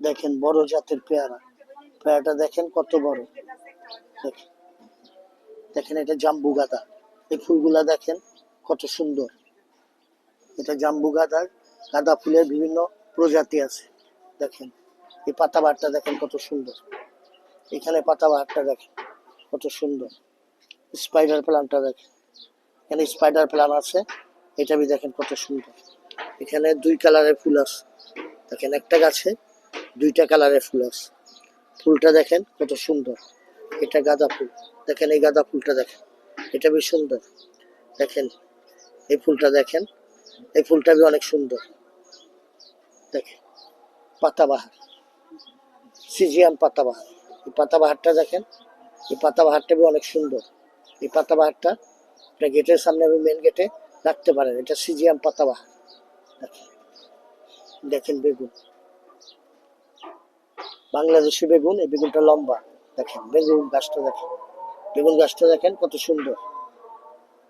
দেখেন বড় জাতের পেয়ারা, পেয়ারাটা দেখেন কত বড়। দেখেন দেখেন এটা জাম্বু গাঁদা, এই ফুলগুলা দেখেন কত সুন্দর। এটা জাম্বু গাঁদার, গাঁদা ফুলের বিভিন্ন প্রজাতি আছে। দেখেন এই পাতাবাহারটা দেখেন কত সুন্দর। এখানে পাতাবাহারটা দেখেন কত সুন্দর। স্পাইডার প্লান্টটা দেখেন, এখানে স্পাইডার প্লান্ট আছে, এটা বি দেখেন কত সুন্দর। এখানে দুই কালারের ফুল আছে, দেখেন একটা গাছে দুইটা কালারের ফুল আছে। ফুলটা দেখেন কত সুন্দর। এটা গাঁদা ফুল, দেখেন এই গাঁদা ফুলটা দেখেন, এটা বেশ সুন্দর। দেখেন এই ফুলটা দেখেন, এই ফুলটা বি অনেক সুন্দর। দেখেন পাতাবাহার, সিজিয়াম পাতাবাহার, এই পাতাবাহারটা দেখেন, এই পাতাবাহারটা বি অনেক সুন্দর। এই পাতাবাহারটা আপনার গেটের সামনে, আমি মেন গেটে রাখতে পারেন। এটা সিজিয়াম পাতাবাহার। দেখেন দেখেন বেগুন, বাংলাদেশি বেগুন, এই বেগুনটা লম্বা। দেখেন বেগুন গাছটা দেখেন, বেগুন গাছটা দেখেন কত সুন্দর।